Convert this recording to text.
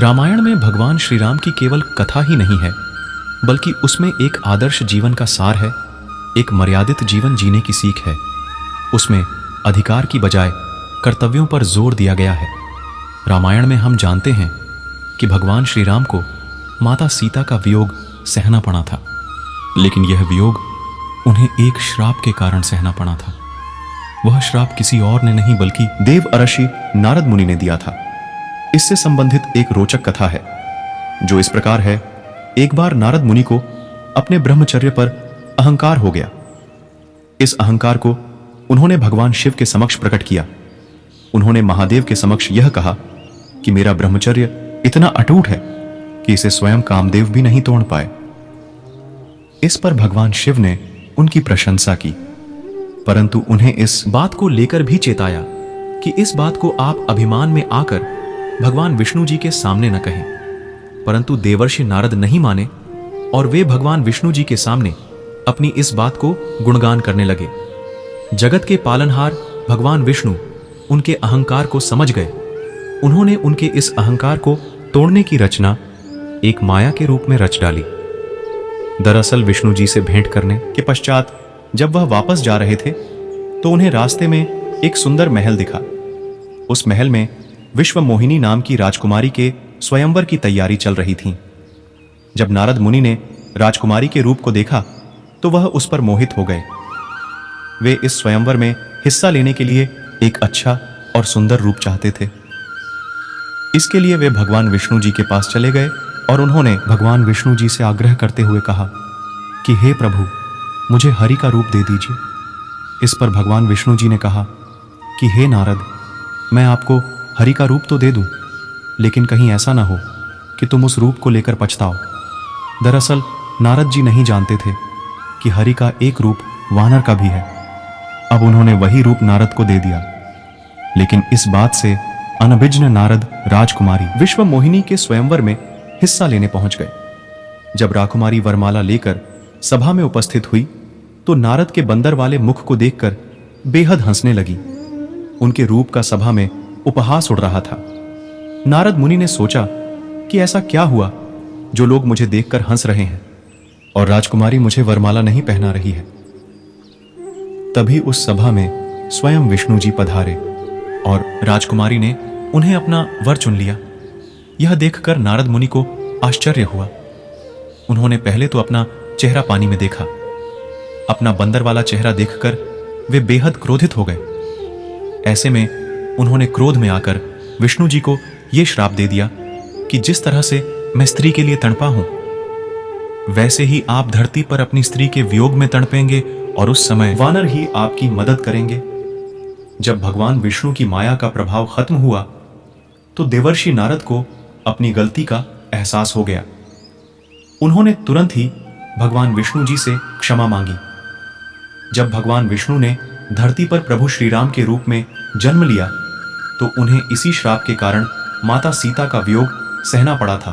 रामायण में भगवान श्री राम की केवल कथा ही नहीं है, बल्कि उसमें एक आदर्श जीवन का सार है, एक मर्यादित जीवन जीने की सीख है। उसमें अधिकार की बजाय कर्तव्यों पर जोर दिया गया है। रामायण में हम जानते हैं कि भगवान श्री राम को माता सीता का वियोग सहना पड़ा था, लेकिन यह वियोग उन्हें एक श्राप के कारण सहना पड़ा था। वह श्राप किसी और ने नहीं बल्कि देव ऋषि नारद मुनि ने दिया था। इससे संबंधित एक रोचक कथा है जो इस प्रकार है। एक बार नारद मुनि को अपने ब्रह्मचर्य पर अहंकार हो गया। इस अहंकार को उन्होंने भगवान शिव के समक्ष प्रकट किया। उन्होंने महादेव के समक्ष यह कहा कि मेरा ब्रह्मचर्य इतना अटूट है कि इसे स्वयं कामदेव भी नहीं तोड़ पाए। इस पर भगवान शिव ने उनकी प्रशंसा की, परंतु उन्हें इस बात को लेकर भी चेताया कि इस बात को आप अभिमान में आकर भगवान विष्णु जी के सामने न कहें। परंतु देवर्षि नारद नहीं माने और वे भगवान विष्णु जी के सामने अपनी इस बात को गुणगान करने लगे। जगत के पालनहार भगवान विष्णु उनके अहंकार को समझ गए। उन्होंने उनके इस अहंकार को तोड़ने की रचना एक माया के रूप में रच डाली। दरअसल विष्णु जी से भेंट करने के पश्चात जब वह वापस जा रहे थे तो उन्हें रास्ते में एक सुंदर महल दिखा। उस महल में विश्व मोहिनी नाम की राजकुमारी के स्वयंवर की तैयारी चल रही थी। जब नारद मुनि ने राजकुमारी के रूप को देखा तो वह उस पर मोहित हो गए। वे इस स्वयंवर में हिस्सा लेने के लिए एक अच्छा और सुंदर रूप चाहते थे। इसके लिए वे भगवान विष्णु जी के पास चले गए और उन्होंने भगवान विष्णु जी से आग्रह करते हुए कहा कि हे प्रभु, मुझे हरि का रूप दे दीजिए। इस पर भगवान विष्णु जी ने कहा कि हे नारद, मैं आपको हरि का रूप तो दे दूं, लेकिन कहीं ऐसा ना हो कि तुम उस रूप को लेकर पछताओ। दरअसल नारद जी नहीं जानते थे कि हरि का एक रूप वानर का भी है। अब उन्होंने वही रूप नारद को दे दिया, लेकिन इस बात से अनभिज्ञ नारद राजकुमारी विश्व मोहिनी के स्वयंवर में हिस्सा लेने पहुंच गए। जब राजकुमारी वरमाला लेकर सभा में उपस्थित हुई तो नारद के बंदर वाले मुख को देखकर बेहद हंसने लगी। उनके रूप का सभा में उपहास उड़ रहा था। नारद मुनि ने सोचा कि ऐसा क्या हुआ जो लोग मुझे देखकर हंस रहे हैं और राजकुमारी मुझे वरमाला नहीं पहना रही है। तभी उस सभा में स्वयं विष्णु जी पधारे और राजकुमारी ने उन्हें अपना वर चुन लिया। यह देखकर नारद मुनि को आश्चर्य हुआ। उन्होंने पहले तो अपना चेहरा पानी में देखा। अपना बंदर वाला चेहरा देखकर वे बेहद क्रोधित हो गए। ऐसे में उन्होंने क्रोध में आकर विष्णु जी को यह श्राप दे दिया कि जिस तरह से मैं स्त्री के लिए तड़पा हूं, वैसे ही आप धरती पर अपनी स्त्री के वियोग में तड़पेंगे और उस समय वानर ही आपकी मदद करेंगे। जब भगवान विष्णु की माया का प्रभाव खत्म हुआ तो देवर्षि नारद को अपनी गलती का एहसास हो गया। उन्होंने तुरंत ही भगवान विष्णु जी से क्षमा मांगी। जब भगवान विष्णु ने धरती पर प्रभु श्री राम के रूप में जन्म लिया तो उन्हें इसी श्राप के कारण माता सीता का वियोग सहना पड़ा था।